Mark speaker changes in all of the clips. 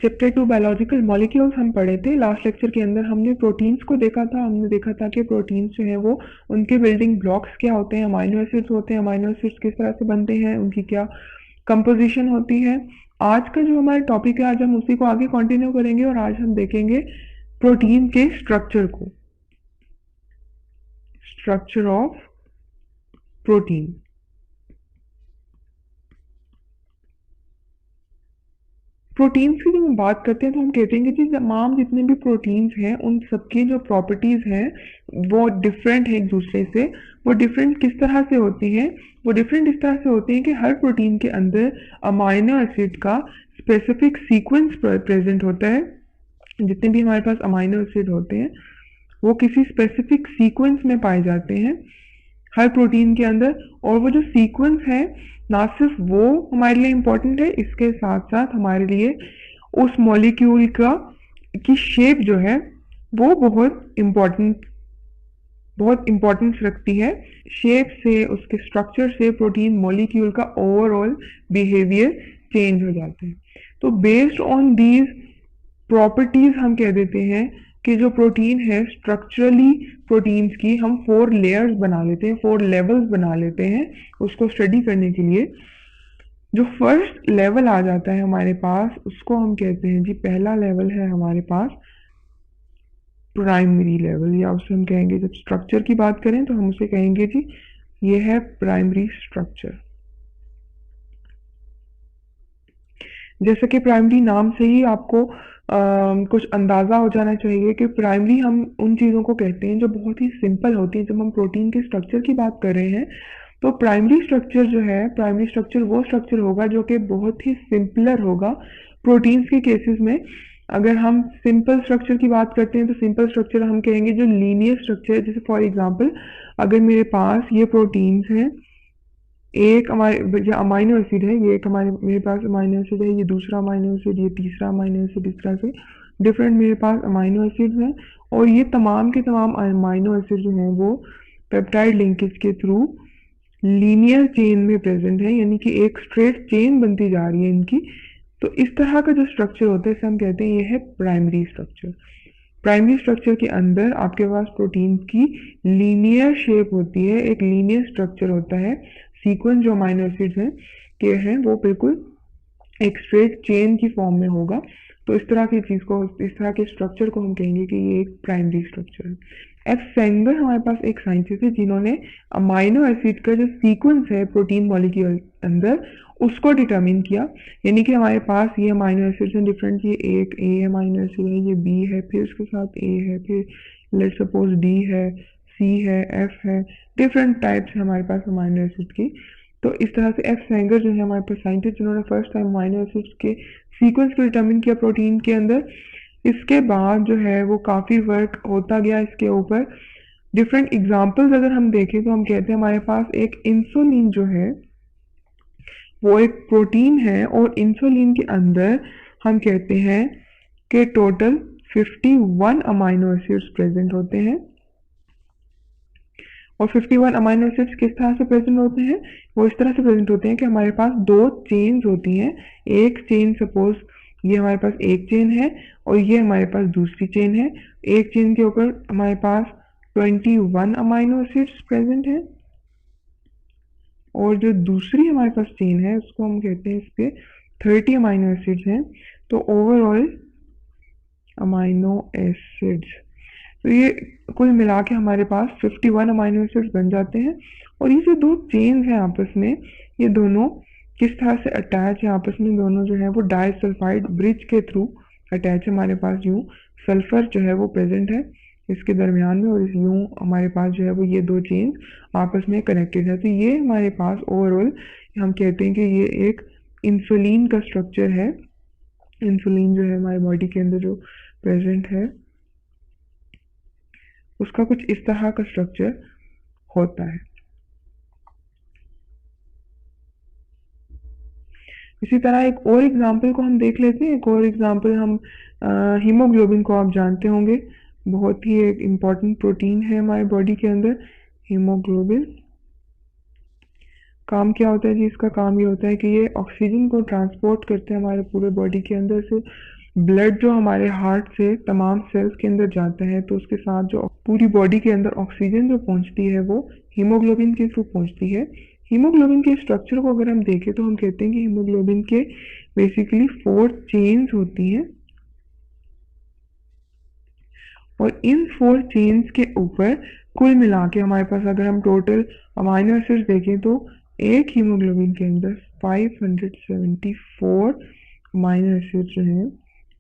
Speaker 1: Chapter 2 biological molecules हम पढ़े थे। लास्ट लेक्चर के अंदर हमने प्रोटीन्स को देखा था। हमने देखा था कि प्रोटीन्स जो है वो उनके बिल्डिंग ब्लॉक्स क्या होते हैं, अमाइनो एसिड्स होते हैं, अमाइनो एसिड्स किस तरह से बनते हैं, उनकी क्या कंपोजिशन होती है। आज का जो हमारा टॉपिक है, आज हम उसी को आगे कंटिन्यू करेंगे और आज हम देखेंगे प्रोटीन के स्ट्रक्चर को, स्ट्रक्चर ऑफ प्रोटीन। प्रोटीन्स की जब हम बात करते हैं तो हम कहते हैं कि जी तमाम जितने भी प्रोटीन्स हैं उन सबकी जो प्रॉपर्टीज हैं वो डिफरेंट है एक दूसरे से। वो डिफरेंट किस तरह से होती हैं? वो डिफरेंट इस तरह से होती हैं कि हर प्रोटीन के अंदर अमाइनो एसिड का स्पेसिफिक सीक्वेंस प्रेजेंट होता है। जितने भी हमारे पास अमाइनो एसिड होते हैं वो किसी स्पेसिफिक सीक्वेंस में पाए जाते हैं हर प्रोटीन के अंदर। और वो जो सीक्वेंस है ना सिर्फ वो हमारे लिए इम्पोर्टेंट है, इसके साथ साथ हमारे लिए उस मॉलिक्यूल का की शेप जो है वो बहुत इम्पोर्टेंस रखती है। शेप से, उसके स्ट्रक्चर से प्रोटीन मॉलिक्यूल का ओवरऑल बिहेवियर चेंज हो जाता है। तो बेस्ड ऑन दीज प्रॉपर्टीज हम कह देते हैं कि जो प्रोटीन है स्ट्रक्चरली प्रोटीन्स की हम 4 लेयर्स बना लेते हैं, 4 लेवल्स बना लेते हैं उसको स्टडी करने के लिए। जो फर्स्ट लेवल आ जाता है हमारे पास उसको हम कहते हैं जी, पहला लेवल है हमारे पास प्राइमरी लेवल, या उसे हम कहेंगे, जब स्ट्रक्चर की बात करें तो हम उसे कहेंगे जी ये है प्राइमरी स्ट्रक्चर। जैसे कि प्राइमरी नाम से ही आपको कुछ अंदाजा हो जाना चाहिए कि प्राइमरी हम उन चीज़ों को कहते हैं जो बहुत ही सिंपल होती हैं। जब हम प्रोटीन के स्ट्रक्चर की बात कर रहे हैं तो प्राइमरी स्ट्रक्चर जो है, प्राइमरी स्ट्रक्चर वो स्ट्रक्चर होगा जो कि बहुत ही सिंपलर होगा प्रोटीन्स के केसेस में। अगर हम सिंपल स्ट्रक्चर की बात करते हैं तो सिंपल स्ट्रक्चर हम कहेंगे जो लीनियर स्ट्रक्चर। जैसे फॉर एग्जांपल अगर मेरे पास ये प्रोटीन्स हैं, एक हमारे जो अमाइनो एसिड है, ये एक हमारे मेरे पास अमाइनो एसिड है, ये दूसरा अमाइनो एसिड, ये तीसरा अमाइनो एसिड, इस तरह से डिफरेंट मेरे पास अमाइनो एसिड हैं। और ये तमाम के तमाम अमाइनो एसिड जो हैं वो पेप्टाइड लिंकेज के थ्रू लीनियर चेन में प्रेजेंट है, यानी कि एक स्ट्रेट चेन बनती जा रही है इनकी। तो इस तरह का जो स्ट्रक्चर होता है इसे हम कहते हैं ये है प्राइमरी स्ट्रक्चर। प्राइमरी स्ट्रक्चर के अंदर आपके पास प्रोटीन की लीनियर शेप होती है, एक लीनियर स्ट्रक्चर होता है। सीक्वेंस जो अमाइनो एसिड्स हैं के हैं वो बिल्कुल एक स्ट्रेट चेन की फॉर्म में होगा। तो इस तरह की चीज को, इस तरह के स्ट्रक्चर को हम कहेंगे कि ये एक प्राइमरी स्ट्रक्चर है। एफ सेंगर हमारे पास एक साइंटिस्ट है जिन्होंने अमाइनो एसिड का जो सीक्वेंस है प्रोटीन मॉलिक्यूल अंदर उसको डिटरमिन किया। यानी कि हमारे पास ये अमाइनो एसिड्स हैं डिफरेंट, ये एक ए अमाइनो एसिड है, ये बी है, फिर उसके साथ ए है, फिर लेट्स सपोज डी है, सी है, एफ है, डिफरेंट टाइप्स है हमारे पास अमाइनो एसिड की। तो इस तरह से एफ सेंगर जो है हमारे पास साइंटिस्ट जिन्होंने फर्स्ट टाइम अमाइनो एसिड्स के सीक्वेंस को डिटरमिन किया प्रोटीन के अंदर। इसके बाद जो है वो काफ़ी वर्क होता गया इसके ऊपर। डिफरेंट एग्जांपल्स अगर हम देखें तो हम कहते हैं हमारे पास एक इंसुलिन जो है वो एक प्रोटीन है, और इंसुलिन के अंदर हम कहते हैं कि टोटल 51 अमाइनो एसिड्स प्रेजेंट होते हैं। और 51 अमाइनो एसिड्स किस तरह से प्रेजेंट होते हैं? वो इस तरह से प्रेजेंट होते हैं कि हमारे पास 2 चेन्स होती हैं। एक चेन, सपोज ये हमारे पास एक चेन है और ये हमारे पास दूसरी चेन है। एक चेन के ऊपर हमारे पास 21 अमाइनो एसिड्स प्रेजेंट है, और जो दूसरी हमारे पास चेन है उसको हम कहते हैं, इस पे 30 अमाइनो एसिड्स हैं। तो ओवरऑल अमाइनो एसिड्स, तो ये कुल मिला के हमारे पास 51 अमाइनो एसिड्स बन जाते हैं। और ये जो 2 चेन्स हैं आपस में, ये दोनों किस तरह से अटैच है आपस में? दोनों जो है वो डाइसल्फाइड ब्रिज के थ्रू अटैच है। हमारे पास यूं सल्फर जो है वो प्रेजेंट है इसके दरमियान में, और इस यूं हमारे पास जो है वो ये 2 चेन्स आपस में कनेक्टेड है। तो ये हमारे पास ओवरऑल हम कहते हैं कि ये एक इंसुलिन का स्ट्रक्चर है। इंसुलिन जो है हमारे बॉडी के अंदर जो प्रेजेंट है उसका कुछ इस तरह का स्ट्रक्चर होता है। इसी तरह एक और एग्जांपल को हम देख लेते हैं। एक और एग्जांपल हम हीमोग्लोबिन को आप जानते होंगे, बहुत ही एक इम्पॉर्टेंट प्रोटीन है हमारे बॉडी के अंदर हीमोग्लोबिन। काम क्या होता है जी इसका? काम ये होता है कि ये ऑक्सीजन को ट्रांसपोर्ट करते हैं हमारे पूरे बॉडी के अंदर से। ब्लड जो हमारे हार्ट से तमाम सेल्स के अंदर जाता है, तो उसके साथ जो पूरी बॉडी के अंदर ऑक्सीजन जो पहुंचती है वो हीमोग्लोबिन के थ्रू पहुंचती है। हीमोग्लोबिन के स्ट्रक्चर को अगर हम देखें तो हम कहते हैं कि हीमोग्लोबिन के बेसिकली 4 चेन्स होती हैं, और इन 4 चेन्स के ऊपर कुल मिला के हमारे पास अगर हम टोटल अमाइनो एसिड्स देखें तो एक हीमोग्लोबिन के अंदर 574 अमाइनो एसिड्स जो हैं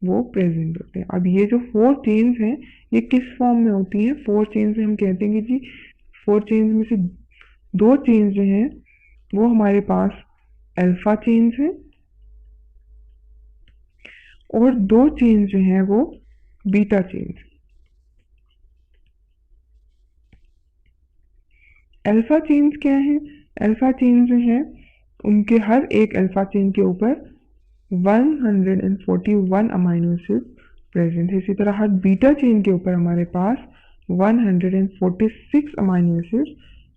Speaker 1: वो प्रेजेंट होते हैं। अब ये जो 4 चेन्स हैं ये किस फॉर्म में होती हैं? 4 चेन्स में हम कहते हैं कि जी 4 चेन्स में से 2 चेन्स जो हैं वो हमारे पास अल्फा चेन्स हैं, और 2 चेन्स जो हैं वो बीटा चेन्स। अल्फा चेन्स क्या है? अल्फा चेन जो है उनके हर एक अल्फा चेन के ऊपर 141 अमाइनो एसिड प्रेजेंट है। इसी तरह हर बीटा चेन के ऊपर हमारे पास 146 अमाइनो एसिड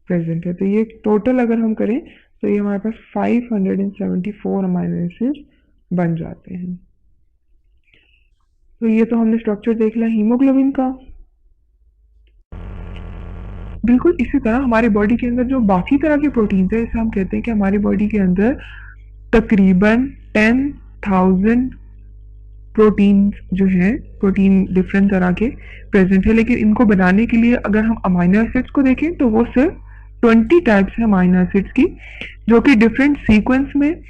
Speaker 1: प्रेजेंट है। तो ये टोटल अगर हम करें तो ये हमारे पास 574 अमाइनो एसिड बन जाते हैं। तो ये तो हमने स्ट्रक्चर देख लिया हीमोग्लोबिन का। बिल्कुल इसी तरह हमारी बॉडी के अंदर जो बाकी तरह के प्रोटीन है, इसे हम कहते हैं कि हमारी बॉडी के अंदर तकरीबन 10,000 प्रोटीन जो है, प्रोटीन डिफरेंट तरह के प्रेजेंट है। लेकिन इनको बनाने के लिए अगर हम अमाइनो एसिड्स को देखें तो वो सिर्फ 20 टाइप्स है अमाइनो एसिड्स की, जो कि डिफरेंट सीक्वेंस में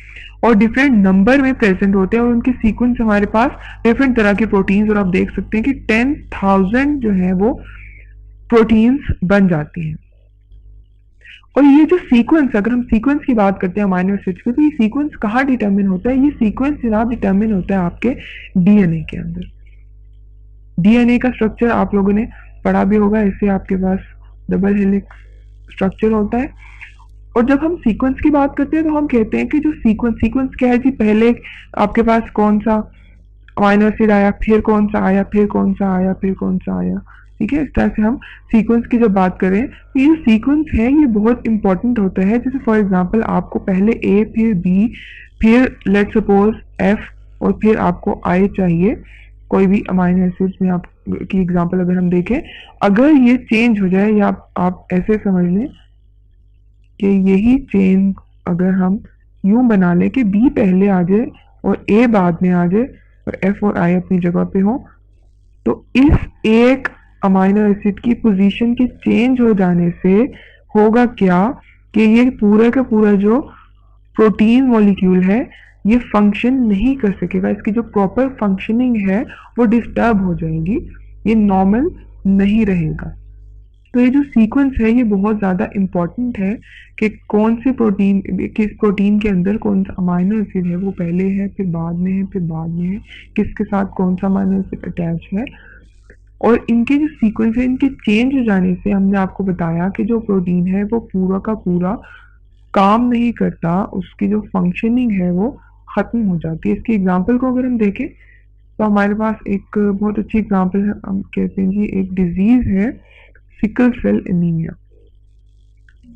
Speaker 1: और डिफरेंट नंबर में प्रेजेंट होते हैं, और उनके सीक्वेंस हमारे पास डिफरेंट तरह के प्रोटीन्स, और आप देख सकते हैं कि 10,000 जो है वो प्रोटीन्स बन जाती हैं। और ये जो सीक्वेंस, अगर हम सीक्वेंस की बात करते हैं अमाइनो एसिड्स की, तो ये सीक्वेंस कहाँ डिटरमिन होता है? ये सीक्वेंस जनाब डिटरमिन होता है आपके डीएनए के अंदर। डीएनए का स्ट्रक्चर आप लोगों ने पढ़ा भी होगा, इससे आपके पास डबल हेलिक्स स्ट्रक्चर होता है। और जब हम सीक्वेंस की बात करते हैं तो हम कहते हैं कि जो सीक्वेंस क्या है जी, पहले आपके पास कौन सा अमाइनो एसिड आया, फिर कौन सा आया, फिर कौन सा आया, फिर कौन सा आया। ठीक है, इस तरह से हम सीक्वेंस की जब बात करें तो ये सीक्वेंस है ये बहुत इंपॉर्टेंट होता है। जैसे फॉर एग्जांपल आपको पहले ए, फिर बी, फिर लेट सपोज एफ, और फिर आपको आई चाहिए। कोई भी अमाइनो एसिड्स में आप की एग्जांपल अगर हम देखें, अगर ये चेंज हो जाए, या आप ऐसे समझ लें कि यही चेन अगर हम यूं बना लें कि बी पहले आ जाए और ए बाद में आ जाए और एफ और आई अपनी जगह पे हो, तो इस एक अमाइनो एसिड की पोजीशन के चेंज हो जाने से होगा क्या कि ये पूरा का पूरा जो प्रोटीन मॉलिक्यूल है ये फंक्शन नहीं कर सकेगा, इसकी जो प्रॉपर फंक्शनिंग है वो डिस्टर्ब हो जाएगी, ये नॉर्मल नहीं रहेगा। तो ये जो सीक्वेंस है ये बहुत ज़्यादा इम्पोर्टेंट है कि कौन से प्रोटीन, किस प्रोटीन के अंदर कौन सा अमाइनो एसिड है वो पहले है, फिर बाद में है, फिर बाद में है, किसके साथ कौन सा अमाइनो एसिड अटैच है। और इनके जो सीक्वेंस है इनके चेंज हो जाने से हमने आपको बताया कि जो प्रोटीन है वो पूरा का पूरा काम नहीं करता, उसकी जो फंक्शनिंग है वो खत्म हो जाती है। इसकी एग्जांपल को अगर हम देखें तो हमारे पास एक बहुत अच्छी एग्जांपल है, हम कहते हैं जी एक डिजीज है सिकल सेल एनीमिया।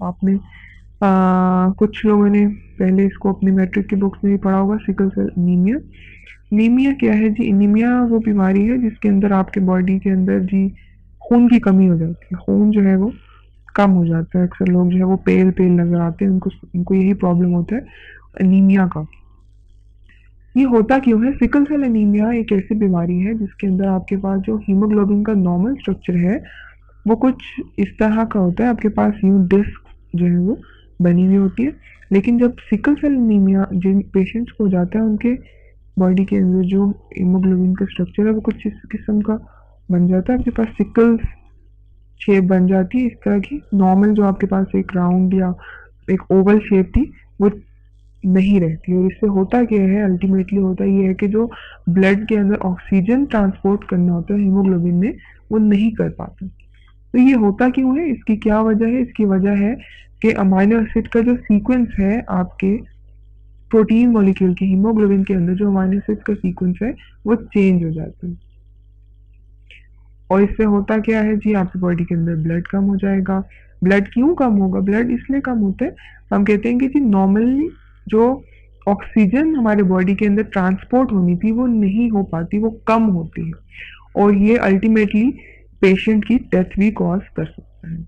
Speaker 1: आपने कुछ लोगों ने पहले इसको अपनी मैट्रिक की बुक्स में भी पढ़ा होगा, सिकल सेल एनीमिया। एनीमिया क्या है जी? एनीमिया वो बीमारी है जिसके अंदर आपके बॉडी के अंदर जी खून की कमी हो जाती है, खून जो है वो कम हो जाता है। अक्सर लोग जो है वो पेल पेल नजर आते हैं, उनको यही प्रॉब्लम होता है एनीमिया का। ये होता क्यों है? सिकल सेल एनीमिया एक ऐसी बीमारी है जिसके अंदर आपके पास जो हीमोग्लोबिन का नॉर्मल स्ट्रक्चर है वो कुछ इस तरह का होता है, आपके पास यूं डिस्क जो है वो बनी हुई होती है। लेकिन जब सिकल सेल एनीमिया जिन पेशेंट्स को हो जाता है उनके बॉडी के अंदर जो हीमोग्लोबिन का स्ट्रक्चर है वो कुछ इस किस्म का बन जाता है, आपके पास सिकल शेप बन जाती है इस तरह की। नॉर्मल जो आपके पास एक राउंड या एक ओवल शेप थी वो नहीं रहती। और इससे होता क्या है, अल्टीमेटली होता ये है कि जो ब्लड के अंदर ऑक्सीजन ट्रांसपोर्ट करना होता है हीमोग्लोबिन में वो नहीं कर पाता। तो ये होता क्यों है? इसकी क्या वजह है? इसकी वजह है कि अमाइनो एसिड का जो सीक्वेंस है आपके प्रोटीन मॉलिक्यूल के हीमोग्लोबिन के अंदर, जो अमाइनो एसिड का सीक्वेंस है वो चेंज हो जाता है। और इससे होता क्या है जी, आपकी बॉडी के अंदर ब्लड कम हो जाएगा, ब्लड क्यों कम होगा? ब्लड इसलिए कम होता है, हम कहते हैं कि नॉर्मली जो ऑक्सीजन हमारे बॉडी के अंदर ट्रांसपोर्ट होनी थी वो नहीं हो पाती, वो कम होती है, और ये अल्टीमेटली पेशेंट की डेथ भी कॉज कर सकता है।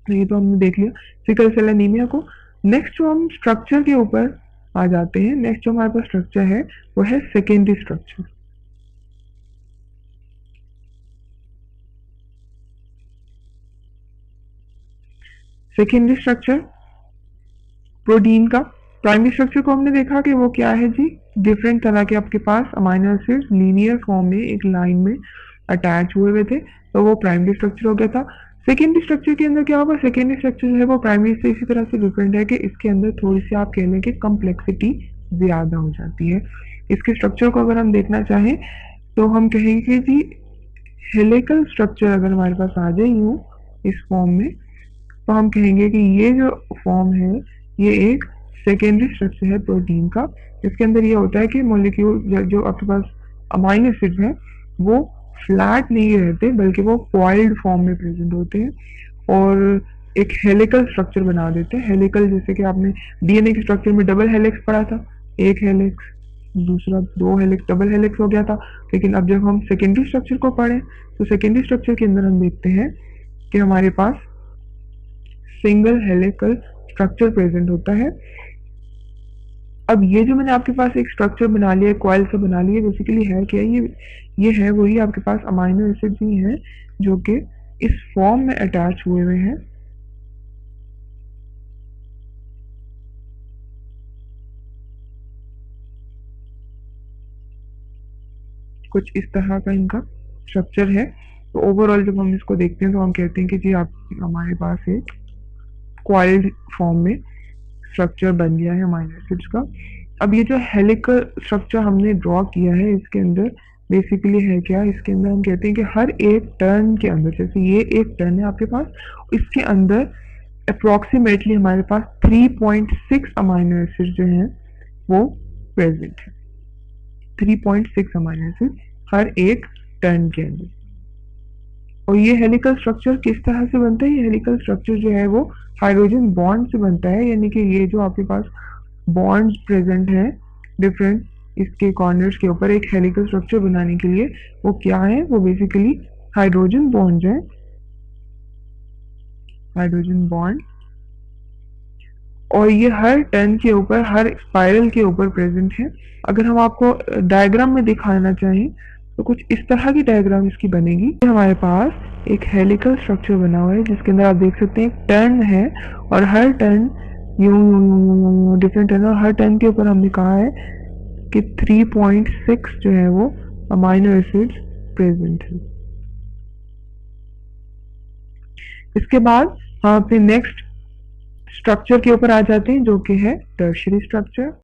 Speaker 1: तो ये तो हमने देख लिया सिकल सेल एनीमिया को। नेक्स्ट जो हम स्ट्रक्चर के ऊपर आ जाते हैं, नेक्स्ट जो हमारे पास स्ट्रक्चर है वो है secondary structure. Secondary structure protein का। प्राइमरी स्ट्रक्चर को हमने देखा कि वो क्या है जी, डिफरेंट तरह के आपके पास अमाइनो एसिड लीनियर फॉर्म में एक लाइन में अटैच हुए थे, तो वो प्राइमरी स्ट्रक्चर हो गया था। सेकेंडरी स्ट्रक्चर के अंदर क्या होगा? सेकेंडरी स्ट्रक्चर जो है वो प्राइमरी से इसी तरह से डिफरेंट है कि इसके अंदर थोड़ी सी आप कह लें कि कम्प्लेक्सिटी ज्यादा हो जाती है। इसके स्ट्रक्चर को अगर हम देखना चाहें तो हम कहेंगे कि जी हेलिकल स्ट्रक्चर अगर हमारे पास आ जाए यूं इस फॉर्म में, तो हम कहेंगे कि ये जो फॉर्म है ये एक सेकेंडरी स्ट्रक्चर है प्रोटीन का। इसके अंदर ये होता है कि मॉलिक्यूल जो आपके पास अमाइनो एसिड है वो फ्लैट नहीं रहते बल्कि वो कॉइल्ड फॉर्म में प्रेजेंट होते हैं और एक हेलिकल स्ट्रक्चर बना देते हैं। हेलिकल जैसे कि आपने डीएनए के स्ट्रक्चर में डबल हेलिक्स पढ़ा था, एक हेलिक्स दूसरा दो हेलिक्स डबल हेलिक्स हो गया था। लेकिन अब जब हम सेकेंडरी स्ट्रक्चर को पढ़ें तो सेकेंडरी स्ट्रक्चर के अंदर हम देखते हैं कि हमारे पास सिंगल हेलिकल स्ट्रक्चर प्रेजेंट होता है। अब ये जो मैंने आपके पास एक स्ट्रक्चर बना लिया, कॉइल से बना लिया, बेसिकली है क्या? ये है वही आपके पास अमाइनो एसिड ही है जो कि इस फॉर्म में अटैच हुए हैं। कुछ इस तरह का इनका स्ट्रक्चर है। तो ओवरऑल जब हम इसको देखते हैं तो हम कहते हैं कि जी आप हमारे पास एक कॉइल्ड फॉर्म में स्ट्रक्चर बन गया है अमाइनो एसिड्स का। अब ये जो हेलिकल स्ट्रक्चर हमने ड्रॉ किया है इसके अंदर बेसिकली है क्या? इसके अंदर हम कहते हैं कि हर एक टर्न के अंदर, जैसे ये एक टर्न है आपके पास, इसके अंदर अप्रोक्सीमेटली हमारे पास 3.6 अमाइनो एसिड जो हैं वो प्रेजेंट है। 3.6 अमाइनो एसिड हर एक टर्न के अंदर। और ये हेलिकल स्ट्रक्चर किस तरह से बनता है? ये हेलिकल स्ट्रक्चर जो है वो हाइड्रोजन बॉन्ड से बनता है, यानी कि ये जो आपके पास बॉन्ड्स प्रेजेंट है डिफरेंट इसके कॉर्नर्स के ऊपर एक हेलिकल स्ट्रक्चर बनाने के लिए, वो क्या है? वो बेसिकली हाइड्रोजन बॉन्ड है, हाइड्रोजन बॉन्ड। और ये हर टर्न के ऊपर, हर स्पाइरल के ऊपर प्रेजेंट है। अगर हम आपको डायग्राम में दिखाना चाहें तो कुछ इस तरह की डायग्राम इसकी बनेगी। हमारे पास एक हेलिकल स्ट्रक्चर बना हुआ है जिसके अंदर आप देख सकते हैं एक टर्न है और हर टर्न यूं डिफरेंट टर्न, और हर टर्न के ऊपर हमने कहा है कि 3.6 जो है वो अमाइनो एसिड्स प्रेजेंट है। इसके बाद हम अपने नेक्स्ट स्ट्रक्चर के ऊपर आ जाते हैं जो कि है टर्शियरी स्ट्रक्चर।